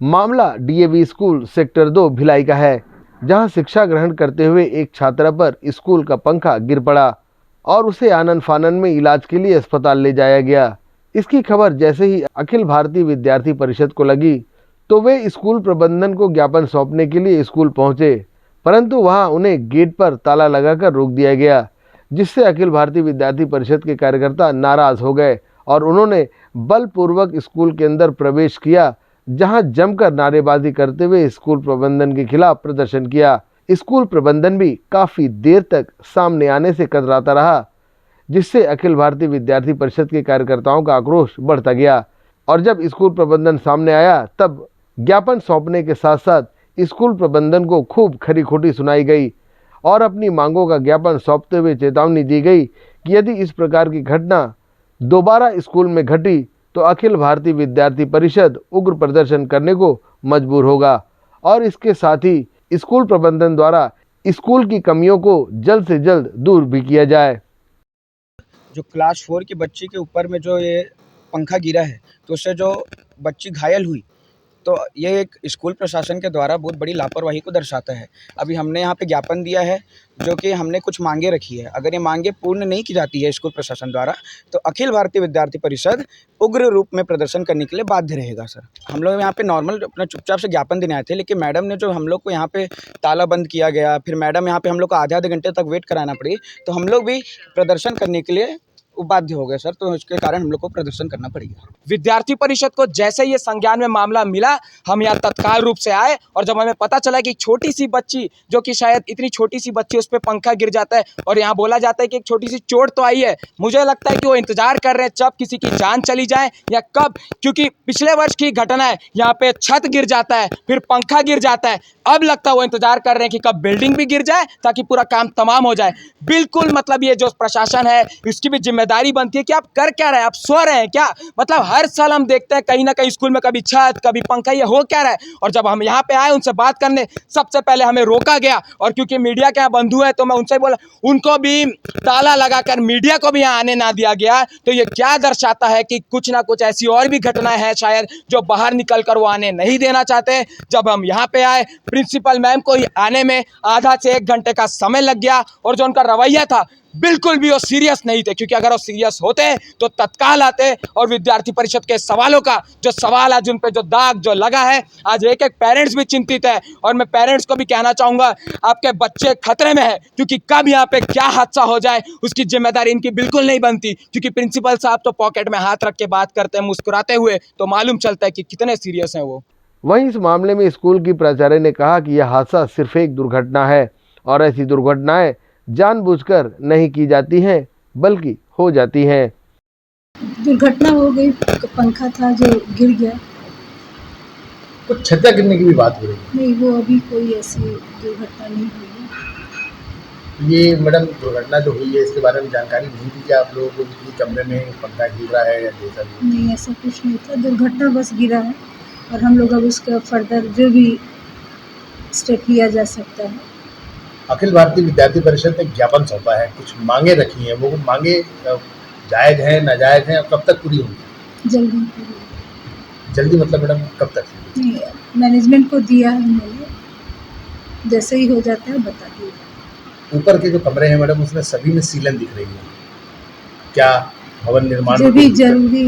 मामला DAV school sector 2 Bhilai का है, जहां शिक्षा ग्रहण करते हुए एक छात्रा पर स्कूल का पंखा गिर पड़ा और उसे आनन फानन में इलाज के लिए अस्पताल ले जाया गया। इसकी खबर जैसे ही अखिल भारतीय विद्यार्थी परिषद को लगी तो वे स्कूल प्रबंधन को ज्ञापन सौंपने के लिए स्कूल पहुंचे, परंतु वहां उन्हें गेट पर ताला लगाकर रोक दिया गया, जिससे अखिल भारतीय विद्यार्थी परिषद के कार्यकर्ता नाराज हो गए और उन्होंने बलपूर्वक स्कूल के अंदर प्रवेश किया, जहां जमकर नारेबाजी करते हुए स्कूल प्रबंधन के खिलाफ प्रदर्शन किया। स्कूल प्रबंधन भी काफी देर तक सामने आने से कतराता रहा, जिससे अखिल भारतीय विद्यार्थी परिषद के कार्यकर्ताओं का आक्रोश बढ़ता गया और जब स्कूल प्रबंधन सामने आया तब ज्ञापन सौंपने के साथ साथ स्कूल प्रबंधन को खूब खरी खोटी सुनाई गई और अपनी मांगों का ज्ञापन सौंपते हुए चेतावनी दी गई कि यदि इस प्रकार की घटना दोबारा स्कूल में घटी तो अखिल भारतीय विद्यार्थी परिषद उग्र प्रदर्शन करने को मजबूर होगा और इसके साथ ही स्कूल प्रबंधन द्वारा स्कूल की कमियों को जल्द से जल्द दूर भी किया जाए। जो क्लास 4 की बच्ची के ऊपर में जो ये पंखा गिरा है तो उससे जो बच्ची घायल हुई, तो ये एक स्कूल प्रशासन के द्वारा बहुत बड़ी लापरवाही को दर्शाता है। अभी हमने यहाँ पे ज्ञापन दिया है, जो कि हमने कुछ मांगे रखी है। अगर ये मांगे पूर्ण नहीं की जाती है स्कूल प्रशासन द्वारा तो अखिल भारतीय विद्यार्थी परिषद उग्र रूप में प्रदर्शन करने के लिए बाध्य रहेगा। सर, हम लोग यहाँ पे नॉर्मल अपना चुपचाप से ज्ञापन देने आए थे, लेकिन मैडम ने जो हम लोग को यहाँ पे ताला बंद किया गया, फिर मैडम यहाँ पे हम लोग को आधे घंटे तक वेट कराना पड़ी, तो हम लोग भी प्रदर्शन करने के लिए बाध्य हो गए सर। तो इसके कारण हम लोग को प्रदर्शन करना पड़ेगा। विद्यार्थी परिषद को जैसे ये संज्ञान में मामला मिला, हम यहाँ तत्काल रूप से आए और जब हमें पता चला कि एक छोटी सी बच्ची, जो कि शायद इतनी छोटी सी बच्ची, उस पर पंखा गिर जाता है और यहाँ बोला जाता है कि एक छोटी सी चोट तो आई है, मुझे लगता है कि वो इंतजार कर रहे हैं कब किसी की जान चली जाए या कब, क्योंकि पिछले वर्ष की घटना है, यहाँ पे छत गिर जाता है, फिर पंखा गिर जाता है, अब लगता है वो इंतजार कर रहे हैं कि कब बिल्डिंग भी गिर जाए ताकि पूरा काम तमाम हो जाए। बिल्कुल, मतलब ये जो प्रशासन है इसकी भी जिम्मेदारी बनती है कि आप कर क्या रहे हैं, आप सो रहे हैं क्या? मतलब हर साल हम देखते हैं कहीं ना कहीं स्कूल में कभी छत कभी पंखा, ये हो क्या रहा है? और जब हम यहाँ पे आए उनसे बात करने, सबसे पहले हमें रोका गया और क्योंकि मीडिया के यहाँ बंधु है तो मैं उनसे बोला, उनको भी ताला लगाकर मीडिया को भी यहाँ आने ना दिया गया। तो ये क्या दर्शाता है कि कुछ ना कुछ ऐसी और भी घटनाएं हैं शायद जो बाहर निकल कर वो आने नहीं देना चाहते। जब हम यहाँ पे आए, प्रिंसिपल मैम को आने में आधा से 1 घंटे का समय लग गया और जो उनका रवैया था बिल्कुल भी वो सीरियस नहीं थे, क्योंकि अगर वो सीरियस होते तो तत्काल आते और विद्यार्थी परिषद के सवालों का जो सवाल आज उन पे जो दाग जो लगा है, आज एक एक पेरेंट्स भी चिंतित है। और मैं पेरेंट्स को भी कहना चाहूँगा, आपके बच्चे खतरे में है, क्योंकि कब यहाँ पे क्या हादसा हो जाए उसकी जिम्मेदारी इनकी बिल्कुल नहीं बनती, क्योंकि प्रिंसिपल साहब तो पॉकेट में हाथ रख के बात करते हैं मुस्कुराते हुए, तो मालूम चलता है कि कितने सीरियस हैं वो। वहीं इस मामले में स्कूल की प्राचार्य ने कहा कि यह हादसा सिर्फ एक दुर्घटना है और ऐसी दुर्घटनाएं जानबूझकर नहीं की जाती हैं बल्कि हो जाती हैं। दुर्घटना हो गई, पंखा था जो गिर गया। कुछ छत्ता गिरने की भी बात हो रही है? नहीं, वो अभी कोई ऐसी दुर्घटना नहीं हुई है। ये मैडम दुर्घटना जो हुई है इसके बारे में जानकारी नहीं दी क्या आप लोगों को कि कमरे में पंखा गिर रहा है या जैसा भी? नहीं, ऐसा कुछ नहीं था, दुर्घटना बस गिरा है और हम लोग अब उसका फर्दर जो भी स्टेप लिया जा सकता है। अखिल भारतीय विद्यार्थी परिषद ने ज्ञापन सौंपा है, कुछ मांगे रखी हैं, वो मांगे जायज हैं नाजायज हैं, कब तक पूरी होंगी? जल्दी। जल्दी मतलब मैडम कब तक? नहीं, मैनेजमेंट को दिया है मैंने, जैसे ही हो जाता है बता दिए। ऊपर के जो कमरे हैं मैडम उसमें सभी में सीलन दिख रही है, क्या भवन निर्माण जो भी जरूरी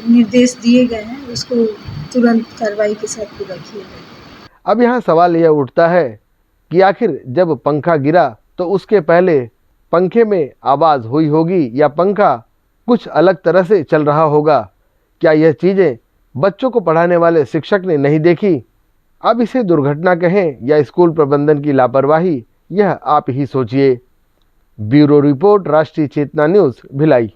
निर्देश दिए गए हैं उसको तुरंत कार्रवाई के साथ पूरा किया जाए। अब यहाँ सवाल यह उठता है कि आखिर जब पंखा गिरा तो उसके पहले पंखे में आवाज़ हुई होगी या पंखा कुछ अलग तरह से चल रहा होगा? क्या यह चीज़ें बच्चों को पढ़ाने वाले शिक्षक ने नहीं देखी? अब इसे दुर्घटना कहें या स्कूल प्रबंधन की लापरवाही, यह आप ही सोचिए। ब्यूरो रिपोर्ट, राष्ट्रीय चेतना न्यूज़, भिलाई।